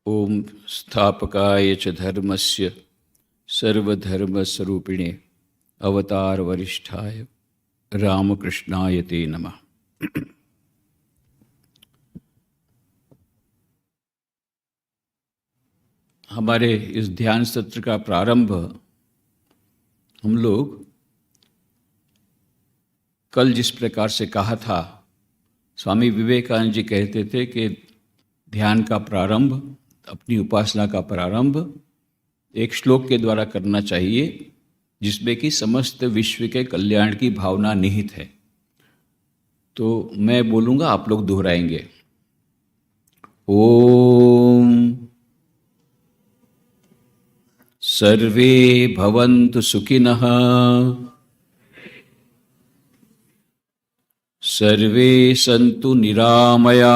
ओम स्थापकाय च धर्मस्य सर्वधर्मस्वरूपिणे अवतार वरिष्ठाय रामकृष्णाय ते नमः। हमारे इस ध्यान सत्र का प्रारंभ हम लोग कल जिस प्रकार से कहा था, स्वामी विवेकानंद जी कहते थे कि ध्यान का प्रारंभ, अपनी उपासना का प्रारंभ एक श्लोक के द्वारा करना चाहिए जिसमें कि समस्त विश्व के कल्याण की भावना निहित है। तो मैं बोलूँगा, आप लोग दोहराएंगे। ओम सर्वे भवन्तु सुखिनः, सर्वे सन्तु निरामया,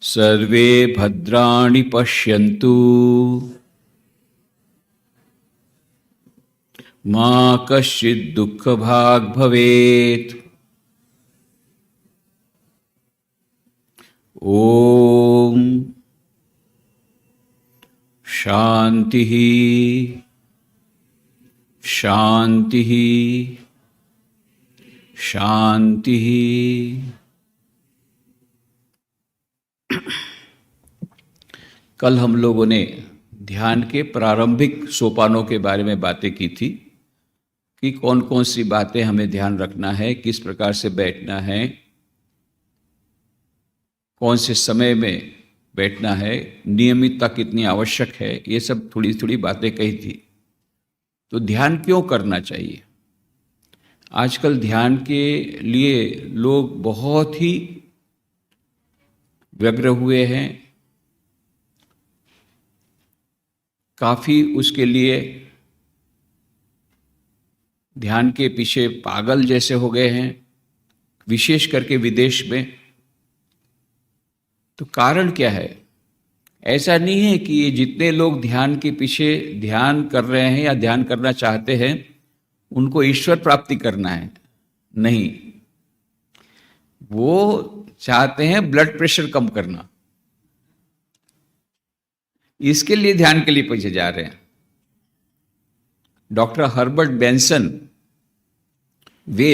सर्वे भद्राणि पश्यन्तु, मा कश्चित् दुःखभाग् भवेत्। ओम शांति शांति शांति। कल हम लोगों ने ध्यान के प्रारंभिक सोपानों के बारे में बातें की थी कि कौन कौन सी बातें हमें ध्यान रखना है, किस प्रकार से बैठना है, कौन से समय में बैठना है, नियमितता कितनी आवश्यक है, ये सब थोड़ी थोड़ी बातें कही थी। तो ध्यान क्यों करना चाहिए? आजकल ध्यान के लिए लोग बहुत ही व्यग्र हुए हैं, काफ़ी उसके लिए ध्यान के पीछे पागल जैसे हो गए हैं, विशेष करके विदेश में। तो कारण क्या है? ऐसा नहीं है कि ये जितने लोग ध्यान के पीछे ध्यान कर रहे हैं या ध्यान करना चाहते हैं उनको ईश्वर प्राप्ति करना है, नहीं। वो चाहते हैं ब्लड प्रेशर कम करना, इसके लिए ध्यान के लिए पीछे जा रहे हैं। डॉक्टर हर्बर्ट बेंसन, वे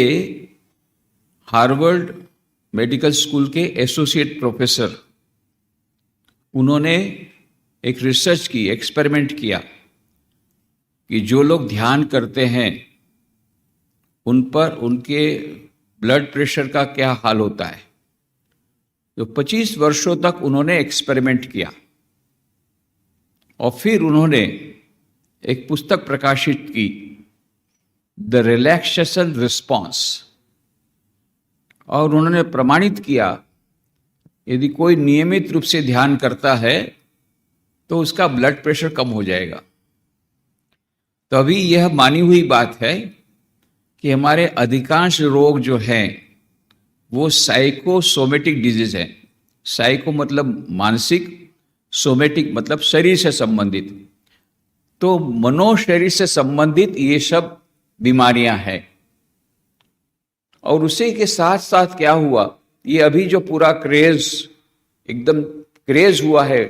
हार्वर्ड मेडिकल स्कूल के एसोसिएट प्रोफेसर, उन्होंने एक रिसर्च की, एक्सपेरिमेंट किया कि जो लोग ध्यान करते हैं उन पर उनके ब्लड प्रेशर का क्या हाल होता है। तो 25 वर्षों तक उन्होंने एक्सपेरिमेंट किया और फिर उन्होंने एक पुस्तक प्रकाशित की, द रिलैक्सेशन रिस्पॉन्स, और उन्होंने प्रमाणित किया यदि कोई नियमित रूप से ध्यान करता है तो उसका ब्लड प्रेशर कम हो जाएगा। तो अभी यह मानी हुई बात है कि हमारे अधिकांश रोग जो हैं वो साइकोसोमेटिक डिजीज हैं। साइको मतलब मानसिक, सोमेटिक मतलब शरीर से संबंधित। तो मनोशरीर से संबंधित ये सब बीमारियां हैं। और उसी के साथ साथ क्या हुआ, ये अभी जो पूरा क्रेज, एकदम क्रेज हुआ है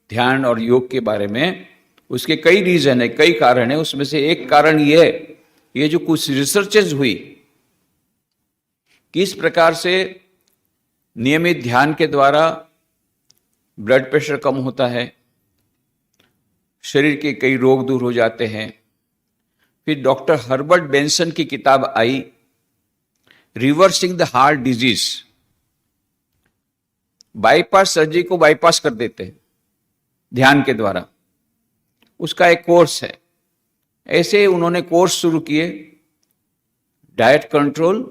ध्यान और योग के बारे में, उसके कई रीजन है, कई कारण है। उसमें से एक कारण ये जो कुछ रिसर्चेज हुई, किस प्रकार से नियमित ध्यान के द्वारा ब्लड प्रेशर कम होता है, शरीर के कई रोग दूर हो जाते हैं। फिर डॉक्टर हर्बर्ट बेंसन की किताब आई, reversing the heart disease. Bypass surgery को बाईपास कर देते हैं ध्यान के द्वारा, उसका एक कोर्स है। ऐसे उन्होंने कोर्स शुरू किए, डाइट कंट्रोल,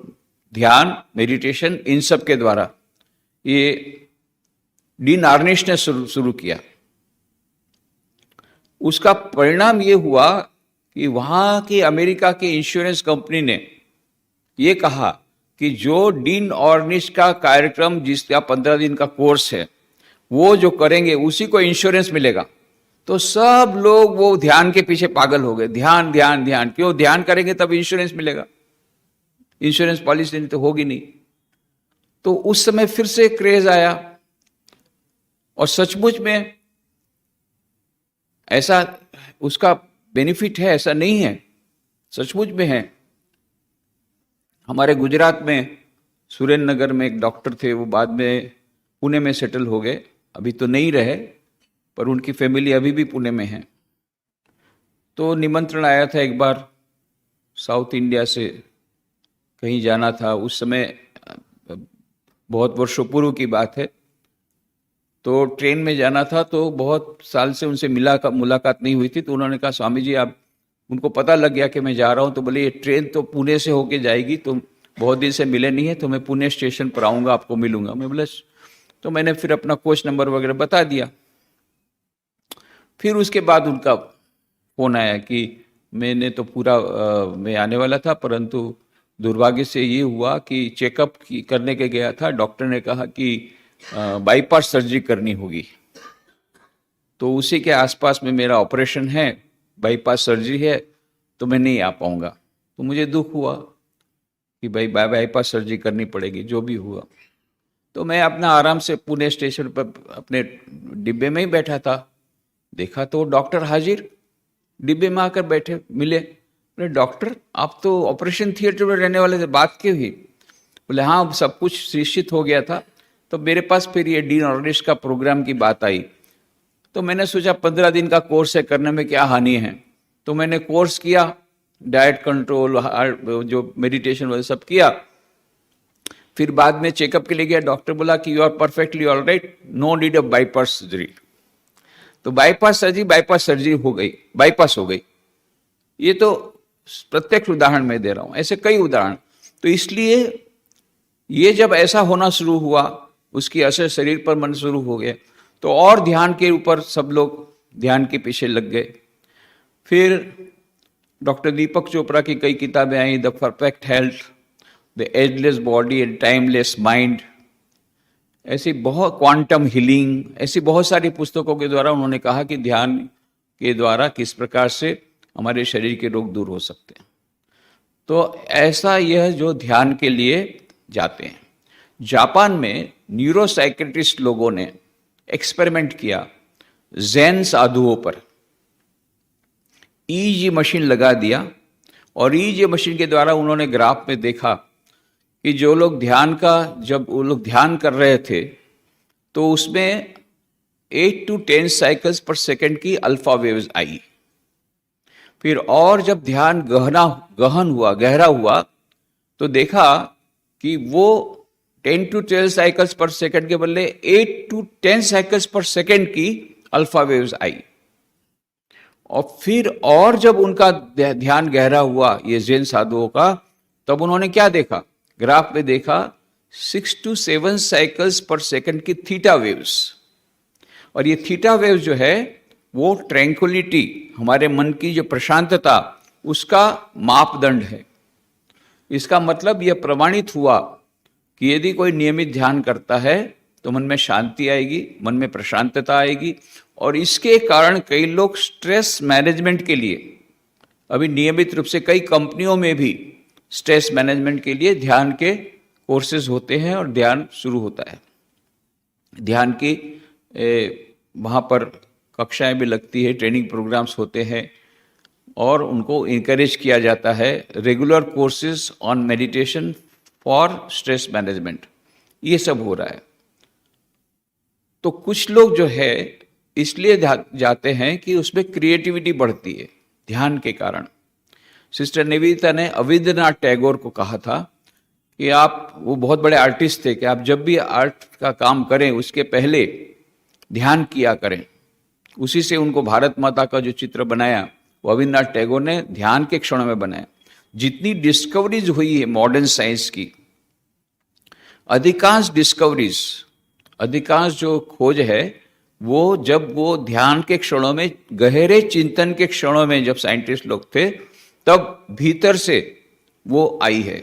ध्यान, मेडिटेशन, इन सब के द्वारा। ये डीन आर्निश ने शुरू किया। उसका परिणाम ये हुआ कि वहां की अमेरिका की इंश्योरेंस कंपनी ने ये कहा कि जो डीन ऑर्निश का कार्यक्रम, जिसका 15 दिन का कोर्स है, वो जो करेंगे उसी को इंश्योरेंस मिलेगा। तो सब लोग वो ध्यान के पीछे पागल हो गए, ध्यान ध्यान ध्यान। क्यों? ध्यान करेंगे तब इंश्योरेंस मिलेगा, इंश्योरेंस पॉलिसी नहीं तो होगी नहीं। तो उस समय फिर से क्रेज आया और सचमुच में ऐसा उसका बेनिफिट है, ऐसा नहीं है, सचमुच में है। हमारे गुजरात में सुरेंद्र नगर में एक डॉक्टर थे, वो बाद में पुणे में सेटल हो गए, अभी तो नहीं रहे, पर उनकी फैमिली अभी भी पुणे में है। तो निमंत्रण आया था एक बार, साउथ इंडिया से कहीं जाना था, उस समय बहुत वर्षों पूर्व की बात है। तो ट्रेन में जाना था, तो बहुत साल से उनसे मुलाकात नहीं हुई थी। तो उन्होंने कहा, स्वामी जी आप, उनको पता लग गया कि मैं जा रहा हूँ, तो बोले ये ट्रेन तो पुणे से होके जाएगी, तो बहुत दिन से मिले नहीं है, तो मैं पुणे स्टेशन पर आऊँगा, आपको मिलूंगा। मैं बोले, तो मैंने फिर अपना कोच नंबर वगैरह बता दिया। फिर उसके बाद उनका फ़ोन आया कि मैंने तो पूरा मैं आने वाला था, परंतु दुर्भाग्य से ये हुआ कि चेकअप करने के गया था, डॉक्टर ने कहा कि बाईपास सर्जरी करनी होगी, तो उसी के आसपास में मेरा ऑपरेशन है, बाईपास सर्जरी है, तो मैं नहीं आ पाऊँगा। तो मुझे दुख हुआ कि भाई बाईपास सर्जरी करनी पड़ेगी, जो भी हुआ। तो मैं अपना आराम से पुणे स्टेशन पर अपने डिब्बे में ही बैठा था, देखा तो डॉक्टर हाजिर, डिब्बे में आकर बैठे, मिले। बोले, डॉक्टर आप तो ऑपरेशन थिएटर में रहने वाले थे, बात क्यों हुई? बोले, हाँ सब कुछ निश्चित हो गया था, तो मेरे पास फिर ये डीन ऑर्डिश का प्रोग्राम की बात आई। तो मैंने सोचा 15 दिन का कोर्स है, करने में क्या हानि है। तो मैंने कोर्स किया, डाइट कंट्रोल, जो मेडिटेशन वगैरह सब किया। फिर बाद में चेकअप के लिए गया, डॉक्टर बोला कि you are perfectly all right, no need of bypass surgery. तो बाईपास सर्जरी हो गई, बाईपास हो गई। ये तो प्रत्यक्ष उदाहरण मैं दे रहा हूं, ऐसे कई उदाहरण। तो इसलिए ये जब ऐसा होना शुरू हुआ, उसकी असर शरीर पर मन शुरू हो गया, तो और ध्यान के ऊपर सब लोग ध्यान के पीछे लग गए। फिर डॉक्टर दीपक चोपड़ा की कई किताबें आई, the perfect health, the ageless body and timeless mind, ऐसी बहुत, क्वांटम हीलिंग, ऐसी बहुत सारी पुस्तकों के द्वारा उन्होंने कहा कि ध्यान के द्वारा किस प्रकार से हमारे शरीर के रोग दूर हो सकते हैं। तो ऐसा यह जो ध्यान के लिए जाते हैं, जापान में न्यूरोसाइकेट्रिस्ट लोगों ने एक्सपेरिमेंट किया ज़ेन साधुओं पर। ईजी मशीन लगा दिया, और ईजी मशीन के द्वारा उन्होंने ग्राफ में देखा कि जो लोग जब वो लोग ध्यान कर रहे थे, तो उसमें 8 to 10 साइकिल्स पर सेकंड की अल्फा वेव्स आई। फिर और जब ध्यान गहरा हुआ, तो देखा कि वो 10 to 12 साइकिल्स पर सेकंड के बदले 8 to 10 साइकिल्स पर सेकंड की अल्फा वेव्स आई। और फिर और जब उनका ध्यान गहरा हुआ, ये ज़ेन साधुओं का, तब उन्होंने क्या देखा, ग्राफ में देखा 6 to 7 साइकिल्स पर सेकंड की थीटा वेव्स। और ये थीटा वेव्स जो है, वो ट्रैंक्विलिटी, हमारे मन की जो प्रशांतता, उसका मापदंड है। इसका मतलब यह प्रमाणित हुआ कि यदि कोई नियमित ध्यान करता है तो मन में शांति आएगी, मन में प्रशांतता आएगी। और इसके कारण कई लोग स्ट्रेस मैनेजमेंट के लिए, अभी नियमित रूप से कई कंपनियों में भी स्ट्रेस मैनेजमेंट के लिए ध्यान के कोर्सेज होते हैं, और ध्यान शुरू होता है। ध्यान की वहाँ पर कक्षाएं भी लगती है, ट्रेनिंग प्रोग्राम्स होते हैं, और उनको इनकरेज किया जाता है, regular courses on meditation for stress management, ये सब हो रहा है। तो कुछ लोग जो है इसलिए जाते हैं कि उसमें क्रिएटिविटी बढ़ती है ध्यान के कारण। सिस्टर निवेदिता ने अविंद्रनाथ टैगोर को कहा था कि आप, वो बहुत बड़े आर्टिस्ट थे, कि आप जब भी आर्ट का काम करें उसके पहले ध्यान किया करें। उसी से उनको भारत माता का जो चित्र बनाया, वो अविंद्रनाथ टैगोर ने ध्यान के क्षणों में बनाया। जितनी डिस्कवरीज हुई है मॉडर्न साइंस की, अधिकांश जो खोज है, वो ध्यान के क्षणों में, गहरे चिंतन के क्षणों में जब साइंटिस्ट लोग थे, तब भीतर से वो आई है।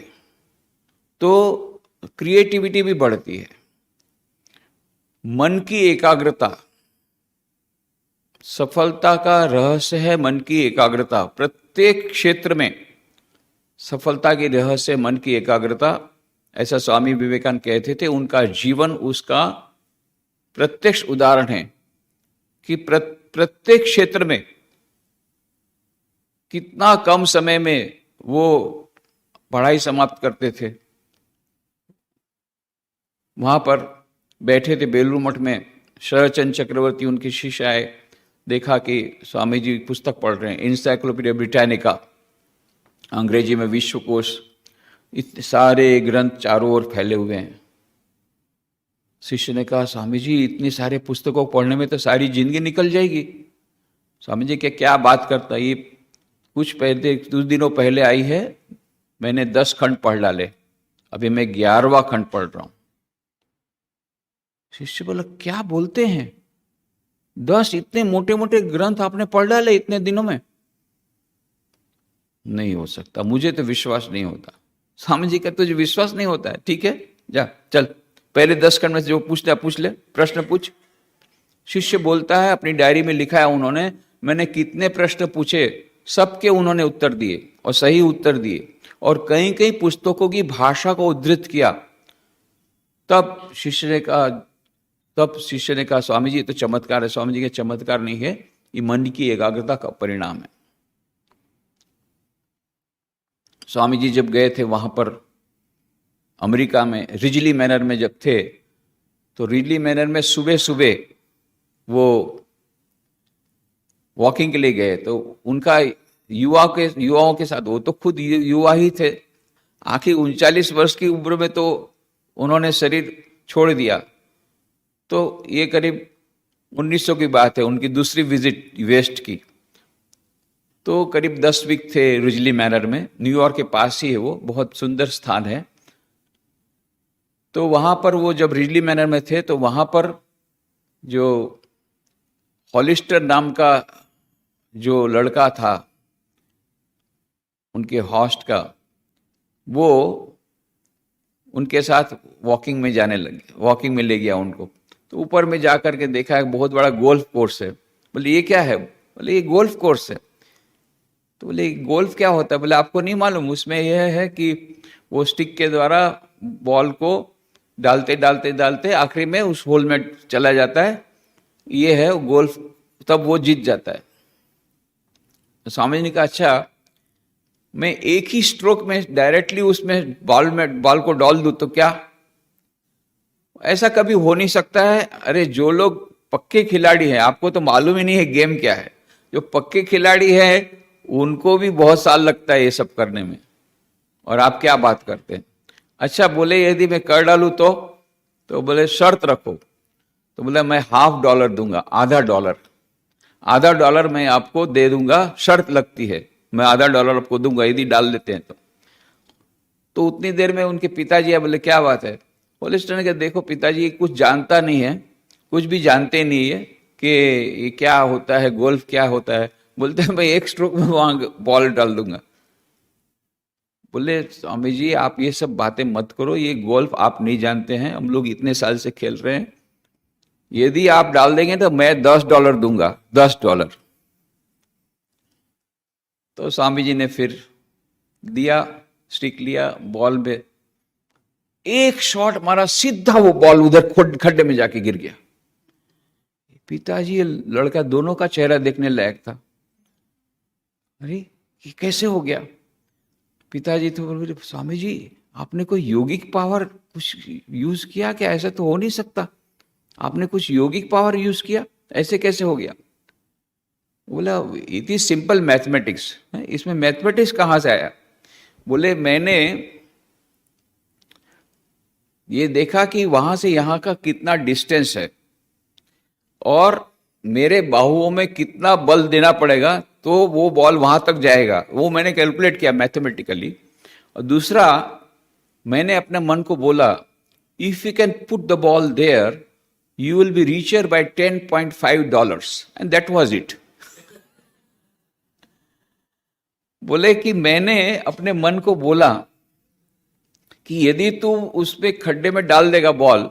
तो क्रिएटिविटी भी बढ़ती है, मन की एकाग्रता, सफलता का रहस्य है मन की एकाग्रता। प्रत्येक क्षेत्र में सफलता की रहस्य मन की एकाग्रता, ऐसा स्वामी विवेकानंद कहते थे। उनका जीवन उसका प्रत्यक्ष उदाहरण है कि प्रत्येक क्षेत्र में कितना कम समय में वो पढ़ाई समाप्त करते थे। वहां पर बैठे थे बेलूर मठ में, शरदचंद्र चक्रवर्ती उनके शिष्य आए, देखा कि स्वामी जी पुस्तक पढ़ रहे हैं, इंसाइक्लोपीडिया ब्रिटानिका, अंग्रेजी में विश्वकोश, इतने सारे ग्रंथ चारों ओर फैले हुए हैं। शिष्य ने कहा, स्वामी जी इतने सारे पुस्तकों को पढ़ने में तो सारी जिंदगी निकल जाएगी। स्वामी जी क्या बात करता, ये कुछ दिनों पहले आई है, मैंने 10 खंड पढ़ डाले, अभी मैं 11वां खंड पढ़ रहा हूं। शिष्य बोला, क्या बोलते हैं, 10 इतने मोटे मोटे ग्रंथ आपने पढ़ डाले इतने दिनों में? नहीं हो सकता, मुझे तो विश्वास नहीं होता। स्वामी जी का तुझे विश्वास नहीं होता है, ठीक है, जा चल पहले 10 खंड में से जो पूछना पूछ ले, प्रश्न पूछ। शिष्य बोलता है, अपनी डायरी में लिखा है उन्होंने, मैंने कितने प्रश्न पूछे, सबके उन्होंने उत्तर दिए और सही उत्तर दिए, और कई कई पुस्तकों की भाषा को उद्धृत किया। तब शिष्य ने कहा, स्वामी जी ये तो चमत्कार है। स्वामी जी के चमत्कार नहीं है, ये मन की एकाग्रता का परिणाम है। स्वामी जी जब गए थे वहां पर अमेरिका में, रिजली मैनर में जब थे, तो रिजली मैनर में सुबह सुबह वो वॉकिंग के लिए गए, तो उनका युवाओं के साथ, वो तो खुद युवा ही थे, आखिर 39 वर्ष की उम्र में तो उन्होंने शरीर छोड़ दिया। तो ये करीब 1900 की बात है, उनकी दूसरी विजिट वेस्ट की। तो करीब 10 वीक थे रिजली मैनर में, न्यूयॉर्क के पास ही है, वो बहुत सुंदर स्थान है। तो वहां पर वो जब रिजली मैनर में थे, तो वहां पर जो हॉलिस्टर नाम का जो लड़का था उनके हॉस्ट का, वो उनके साथ वॉकिंग में ले गया उनको। तो ऊपर में जाकर के देखा एक बहुत बड़ा गोल्फ कोर्स है। बोले ये क्या है? बोले ये गोल्फ कोर्स है। तो बोले गोल्फ क्या होता है? बोले आपको नहीं मालूम, उसमें यह है कि वो स्टिक के द्वारा बॉल को डालते डालते डालते आखिरी में उस होल में चला जाता है, ये है गोल्फ, तब वो जीत जाता है। तो स्वामी जी ने कहा, अच्छा मैं एक ही स्ट्रोक में डायरेक्टली उसमें बॉल को डाल दूं तो क्या? ऐसा कभी हो नहीं सकता है। अरे जो लोग पक्के खिलाड़ी हैं, आपको तो मालूम ही नहीं है गेम क्या है, जो पक्के खिलाड़ी हैं उनको भी बहुत साल लगता है ये सब करने में, और आप क्या बात करते हैं। अच्छा बोले यदि मैं कर डालूं तो बोले शर्त रखो। तो बोले मैं $50 दूंगा, आधा डॉलर मैं आपको दे दूंगा, शर्त लगती है, मैं $50 आपको दूंगा यदि डाल देते हैं तो उतनी देर में उनके पिताजी बोले क्या बात है? हॉलिस्टर ने कहा, देखो पिताजी कुछ जानता नहीं है, कुछ भी जानते नहीं है कि ये क्या होता है, गोल्फ क्या होता है। बोलते हैं भाई एक स्ट्रोक में वहां बॉल डाल दूंगा। बोले स्वामी जी आप ये सब बातें मत करो, ये गोल्फ आप नहीं जानते हैं, हम लोग इतने साल से खेल रहे हैं, यदि आप डाल देंगे तो मैं $10 दूंगा, $10। तो स्वामी जी ने फिर दिया, स्टिक लिया, बॉल में एक शॉट मारा, सीधा वो बॉल उधर खड्डे में जाके गिर गया। पिताजी लड़का दोनों का चेहरा देखने लायक था। अरे ये कैसे हो गया? पिताजी तो बोले, स्वामी जी आपने कोई योगिक पावर कुछ यूज किया क्या? ऐसा तो हो नहीं सकता, आपने कुछ योगिक पावर यूज किया, ऐसे कैसे हो गया? बोला इट इज सिंपल मैथमेटिक्स। इसमें मैथमेटिक्स कहां से आया? बोले मैंने ये देखा कि वहां से यहां का कितना डिस्टेंस है और मेरे बाहुओं में कितना बल देना पड़ेगा तो वो बॉल वहां तक जाएगा, वो मैंने कैलकुलेट किया मैथमेटिकली। और दूसरा मैंने अपने मन को बोला, if you can put the ball there you will be richer by $10.5 and that was it. बोले कि मैंने अपने मन को बोला कि यदि तू उसमें खड्डे में डाल देगा बॉल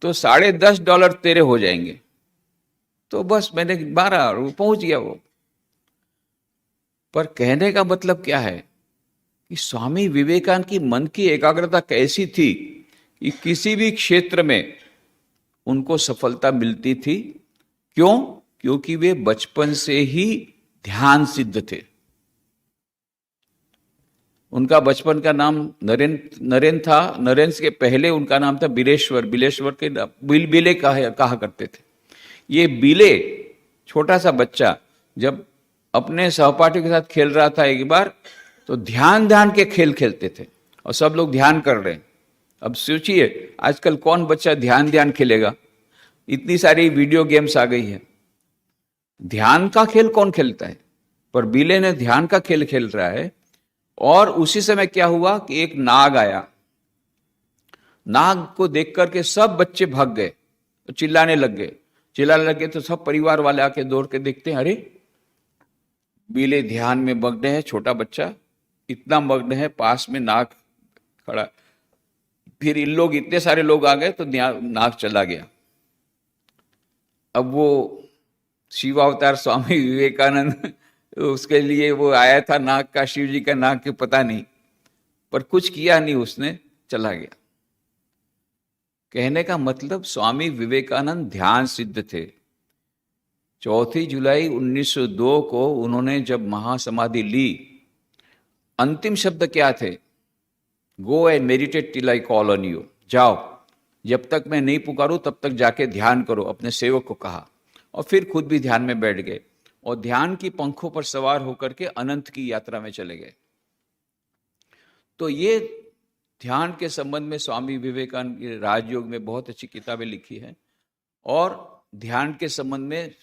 तो $10.5 तेरे हो जाएंगे। तो बस मैंने मारा और वो पहुंच गया वो। पर कहने का मतलब क्या है कि स्वामी विवेकानंद की मन की एकाग्रता कैसी थी कि किसी भी क्षेत्र में उनको सफलता मिलती थी। क्यों? क्योंकि वे बचपन से ही ध्यान सिद्ध थे। उनका बचपन का नाम नरेन था। नरेन के पहले उनका नाम था बिलेश्वर। बिलेश्वर के बिले कहा करते थे। ये बिले, छोटा सा बच्चा, जब अपने सहपाठियों के साथ खेल रहा था एक बार, तो ध्यान ध्यान के खेल खेलते थे और सब लोग ध्यान कर रहे हैं। अब सोचिए आजकल कौन बच्चा ध्यान ध्यान खेलेगा? इतनी सारी वीडियो गेम्स आ गई है, ध्यान का खेल कौन खेलता है? पर बिले ने ध्यान का खेल खेल रहा है। और उसी समय क्या हुआ कि एक नाग आया। नाग को देख करके सब बच्चे भाग गए, चिल्लाने लग गए। तो सब परिवार वाले आके दौड़ के देखते हैं, अरे बिले ध्यान में मग्न है, छोटा बच्चा इतना मग्न है, पास में नाग खड़ा। फिर इन लोग, इतने सारे लोग आ गए तो नाग चला गया। अब वो शिवावतार स्वामी विवेकानंद, उसके लिए वो आया था नाग का, शिव जी का नाग के पता नहीं, पर कुछ किया नहीं, उसने चला गया। कहने का मतलब स्वामी विवेकानंद ध्यान सिद्ध थे। 4 जुलाई 1902 को उन्होंने जब महासमाधि ली, अंतिम शब्द क्या थे? Go and meditate till I call on you. जाओ, जब तक मैं नहीं पुकारूं तब तक जाके ध्यान करो, अपने सेवक को कहा। और फिर खुद भी ध्यान में बैठ गए और ध्यान की पंखों पर सवार होकर के अनंत की यात्रा में चले गए। तो ये ध्यान के संबंध में स्वामी विवेकानंद की राजयोग में बहुत अच्छी किताबें लिखी हैं और ध्यान के संबंध में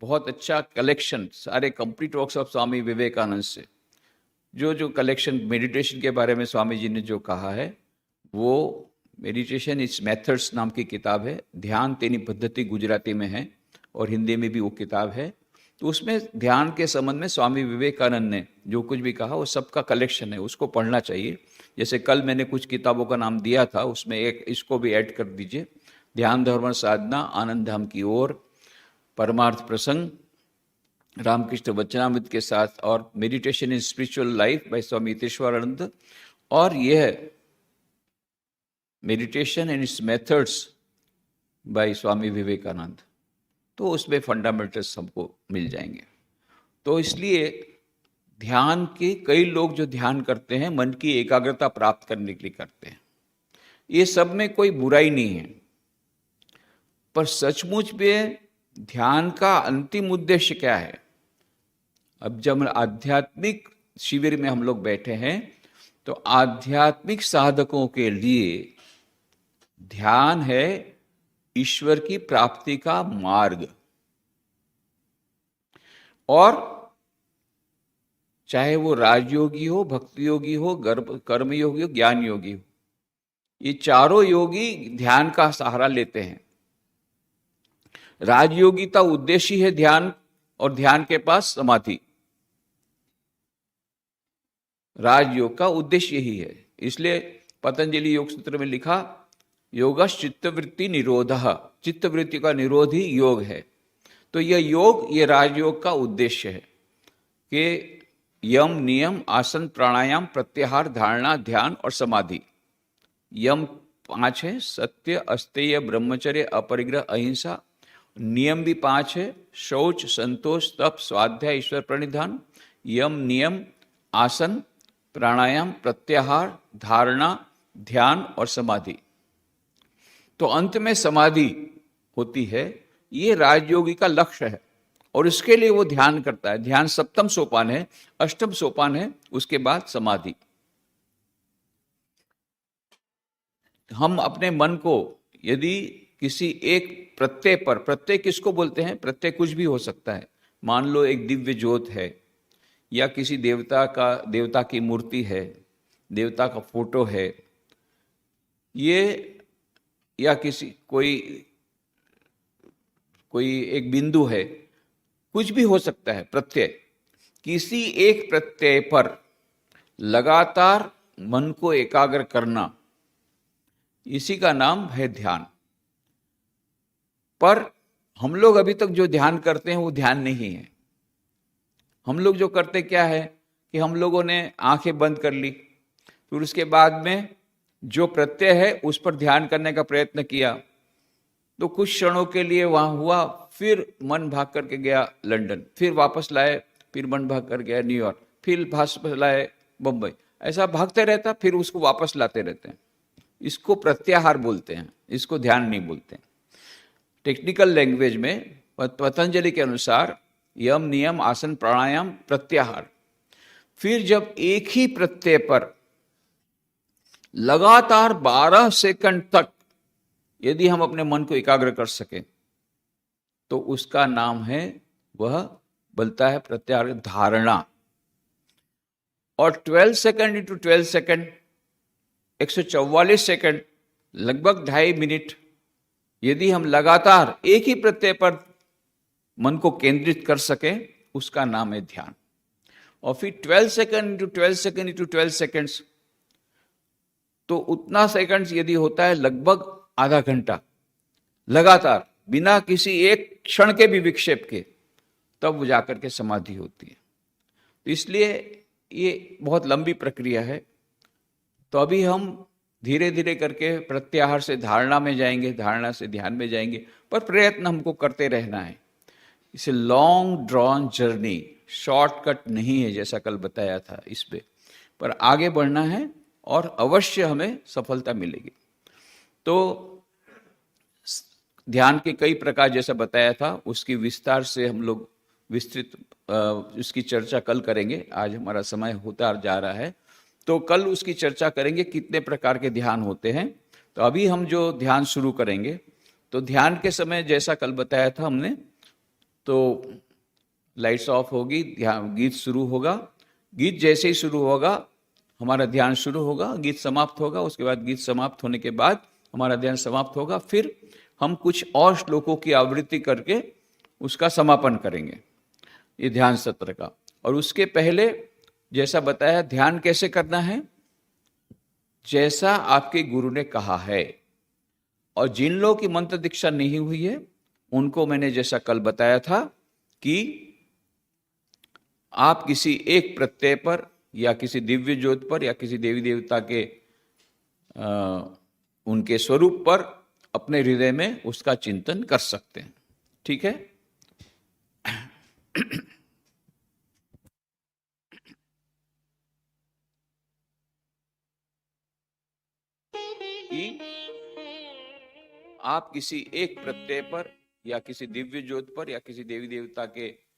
बहुत अच्छा कलेक्शन, सारे complete works of Swami Vivekananda से जो कलेक्शन मेडिटेशन के बारे में स्वामी जी ने जो कहा है, वो मेडिटेशन इट्स मेथड्स नाम की किताब है। ध्यान तेनी पद्धति गुजराती में है और हिंदी में भी वो किताब है। तो उसमें ध्यान के संबंध में स्वामी विवेकानंद ने जो कुछ भी कहा वो सबका कलेक्शन है, उसको पढ़ना चाहिए। जैसे कल मैंने कुछ किताबों का नाम दिया था, उसमें एक इसको भी ऐड कर दीजिए, ध्यान धर्म साधना, आनंद धाम की ओर, परमार्थ प्रसंग, रामकृष्ण वचनामृत के साथ, और meditation in spiritual life by Swami Hiteshwarananda, और यह meditation and its methods by Swami Vivekananda. तो उसमें फंडामेंटल्स हमको मिल जाएंगे। तो इसलिए ध्यान के कई लोग जो ध्यान करते हैं मन की एकाग्रता प्राप्त करने के लिए करते हैं, ये सब में कोई बुराई नहीं है। पर सचमुच में ध्यान का अंतिम उद्देश्य क्या है? अब जब आध्यात्मिक शिविर में हम लोग बैठे हैं तो आध्यात्मिक साधकों के लिए ध्यान है ईश्वर की प्राप्ति का मार्ग। और चाहे वो राजयोगी हो, भक्ति योगी हो, कर्म योगी हो, ज्ञान योगी हो, ये चारों योगी ध्यान का सहारा लेते हैं। राजयोगी का उद्देश्य है ध्यान, और ध्यान के पास समाधि। राजयोग का उद्देश्य यही है। इसलिए पतंजलि योग सूत्र में लिखा, योगश चित्तवृत्ति निरोधः, चित्तवृत्ति का निरोध ही योग है। तो यह योग, ये राजयोग का उद्देश्य है कि यम, नियम, आसन, प्राणायाम, प्रत्याहार, धारणा, ध्यान और समाधि। यम 5 है, सत्य, अस्तेय, ब्रह्मचर्य, अपरिग्रह, अहिंसा। नियम भी 5 है, शौच, संतोष, तप, स्वाध्याय, ईश्वर प्रणिधान। यम, नियम, आसन, प्राणायाम, प्रत्याहार, धारणा, ध्यान और समाधि। तो अंत में समाधि होती है। ये राजयोगी का लक्ष्य है और इसके लिए वो ध्यान करता है। ध्यान 7वां सोपान है, 8वां सोपान है, उसके बाद समाधि। हम अपने मन को यदि किसी एक प्रत्यय पर, प्रत्यय किसको बोलते हैं? प्रत्यय कुछ भी हो सकता है। मान लो एक दिव्य ज्योत है, या किसी देवता की मूर्ति है, देवता का फोटो है, ये, या किसी कोई एक बिंदु है, कुछ भी हो सकता है प्रत्यय। किसी एक प्रत्यय पर लगातार मन को एकाग्र करना, इसी का नाम है ध्यान। पर हम लोग अभी तक जो ध्यान करते हैं वो ध्यान नहीं है। हम लोग जो करते क्या है कि हम लोगों ने आंखें बंद कर ली, फिर उसके बाद में जो प्रत्यय है उस पर ध्यान करने का प्रयत्न किया, तो कुछ क्षणों के लिए वहां हुआ, फिर मन भाग करके गया लंदन, फिर वापस लाए, फिर मन भाग कर गया न्यूयॉर्क, फिर वापस लाए बम्बई, ऐसा भागते रहता, फिर उसको वापस लाते रहते हैं। इसको प्रत्याहार बोलते हैं, इसको ध्यान नहीं बोलते हैं। टेक्निकल लैंग्वेज में पतंजलि के अनुसार यम, नियम, आसन, प्राणायाम, प्रत्याहार। फिर जब एक ही प्रत्यय पर लगातार 12 सेकंड तक यदि हम अपने मन को एकाग्र कर सके तो उसका नाम है, वह बोलता है प्रत्याहार धारणा। और 12 सेकंड इंटू 12 सेकंड 144 सेकंड, लगभग 2.5 मिनट यदि हम लगातार एक ही प्रत्यय पर मन को केंद्रित कर सके, उसका नाम है ध्यान। और फिर 12 second into 12 second into 12 seconds, तो उतना सेकंड्स यदि होता है लगभग आधा घंटा लगातार बिना किसी एक क्षण के भी विक्षेप के, तब वो जाकर के समाधि होती है। तो इसलिए ये बहुत लंबी प्रक्रिया है। तो अभी हम धीरे धीरे करके प्रत्याहार से धारणा में जाएंगे, धारणा से ध्यान में जाएंगे, पर प्रयत्न हमको करते रहना है। इसे लॉन्ग ड्रॉन जर्नी, शॉर्टकट नहीं है जैसा कल बताया था इस पर आगे बढ़ना है और अवश्य हमें सफलता मिलेगी। तो ध्यान के कई प्रकार जैसा बताया था, उसकी विस्तार से हम लोग विस्तृत उसकी चर्चा कल करेंगे। आज हमारा समय होता जा रहा है, तो कल उसकी चर्चा करेंगे कितने प्रकार के ध्यान होते हैं। तो अभी हम जो ध्यान शुरू करेंगे, तो ध्यान के समय जैसा कल बताया था हमने, तो लाइट्स ऑफ होगी, ध्यान गीत शुरू होगा। गीत जैसे ही शुरू होगा हमारा ध्यान शुरू होगा, गीत समाप्त होगा, उसके बाद गीत समाप्त होने के बाद हमारा ध्यान समाप्त होगा। फिर हम कुछ और श्लोकों की आवृत्ति करके उसका समापन करेंगे, ये ध्यान सत्र का। और उसके पहले जैसा बताया, ध्यान कैसे करना है, जैसा आपके गुरु ने कहा है। और जिन लोगों की मंत्र दीक्षा नहीं हुई है, उनको मैंने जैसा कल बताया था कि आप किसी एक प्रत्यय पर या किसी दिव्य ज्योत पर या किसी देवी देवता के उनके स्वरूप पर अपने हृदय में उसका चिंतन कर सकते हैं। ठीक है। कि आप किसी एक प्रत्यय पर या किसी दिव्य ज्योत पर या किसी देवी देवता के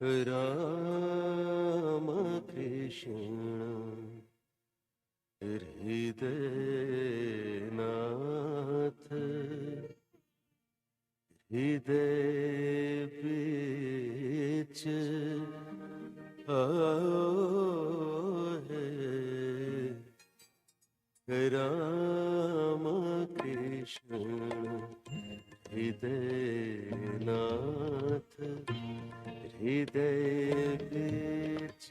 राम कृष्ण हृदयनाथ, हृदय बीच राम कृष्ण हृदयनाथ, हृदय बीच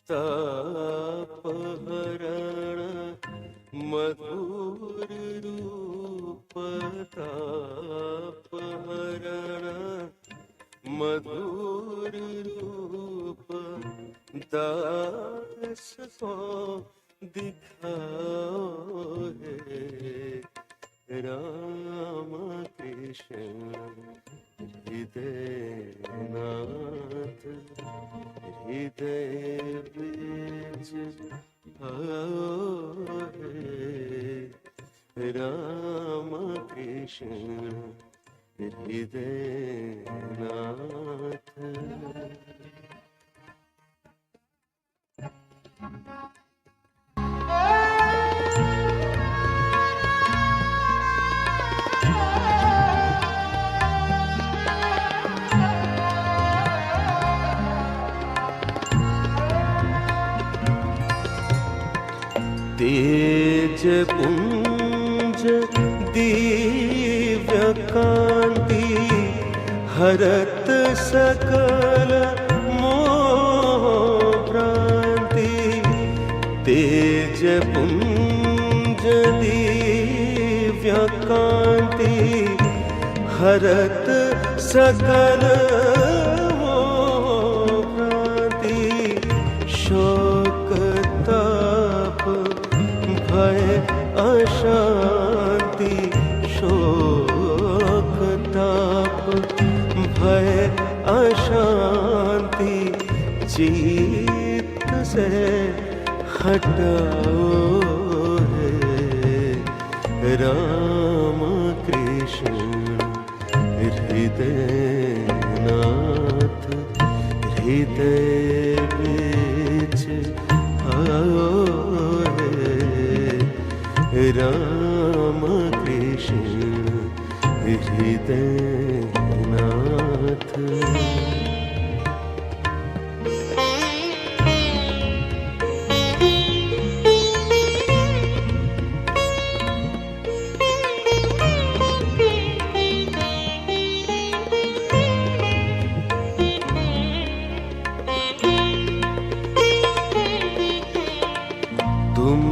तापहरण मधुर रूप, तापहरण मधुर रूप, दास को दिखाओ है राम कृष्ण हृदयनाथ, हृदय बीच राम कृष्ण हृदयनाथ। पुंज दिव्य कांति हरत सकल मोह भ्रांति तेज पुंज दिव्य कांति हरत सकल मोह भ्रांति शोक ताप भय अशांति शोक ताप भय अशांति चित्त से हटाओ है राम कृष्ण हृदयनाथ हृदय बीच आओ है राम कृष्ण हृदयनाथ। तुम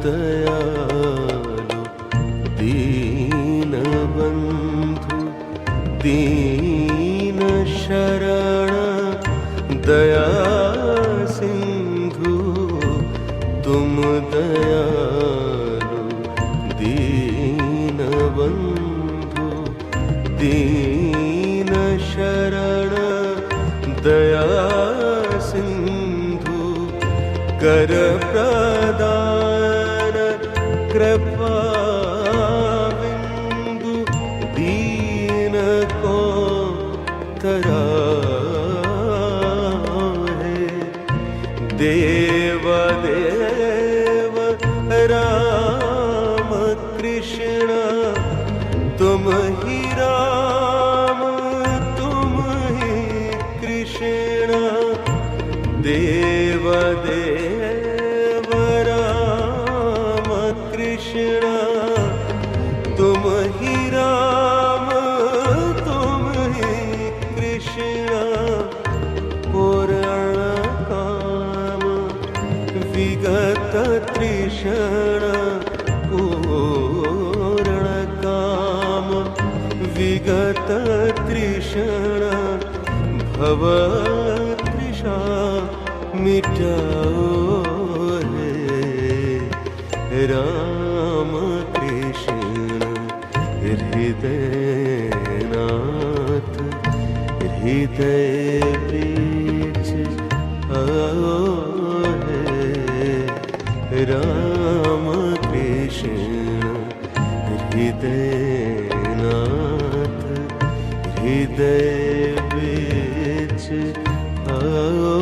दयालु दीन बंधु दीन शरण दया सिंधु तुम दयालु दीन बंधु दीन शरण दया सिंधु कर प्रदान कृपा बिंदु दीन को तराहे देव देव राम कृष्ण तुम ही राम तुम ही कृष्ण देव देव राम कृष्ण तुम ही राम तुम ही कृष्ण पूर्ण काम विगत तृष्ण पूर्ण काम विगत तृष्ण भव तृषा मिटाओ है राम कृष्ण हृदयनाथ हृदय बीच आओ है राम कृष्ण हृदयनाथ हृदय बीच आओ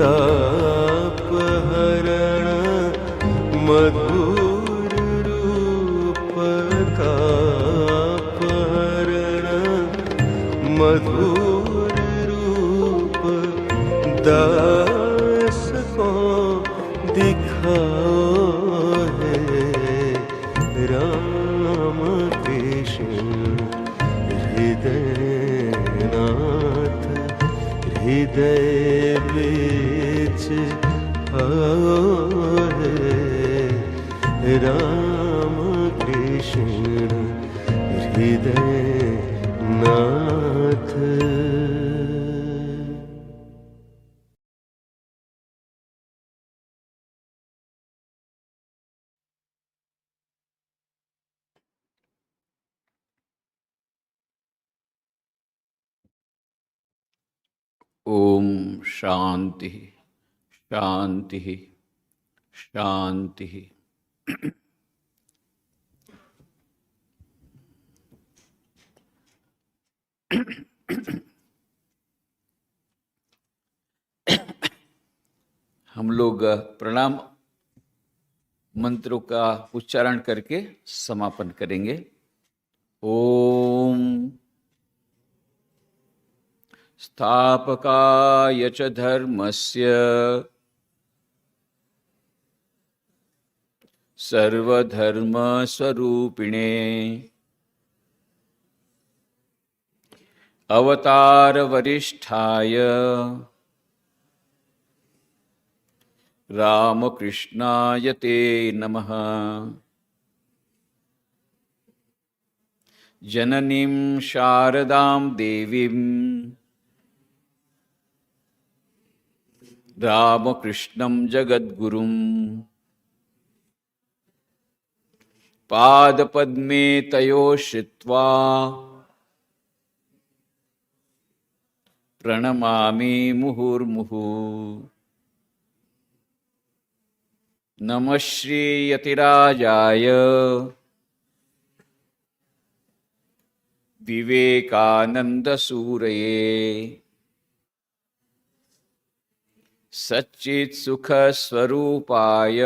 ताप हरण मधुर रूप ताप हरण मधुर रूप दास को दिखाओ है राम कृष्ण हृदयनाथ हृदय बीच आओ है राम कृष्ण हृदयनाथ। ओम शांति शांति शांति। हम लोग प्रणाम मंत्रों का उच्चारण करके समापन करेंगे। ओम स्थापकाय च धर्मस्य सर्वधर्म स्वरूपिणे अवतार वरिष्ठाय रामकृष्णाय ते नमः। जननीं शारदां देवीं रामकृष्णं जगद्गुरुं पादपद्मे तयो श्रित्वा प्रणमामि मुहुर्मुहुः। नमः श्री यतिराजाय विवेकानंदसूरये सच्चित् सुख स्वरूपाय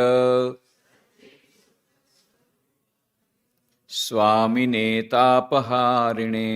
स्वामिने तापहारिणे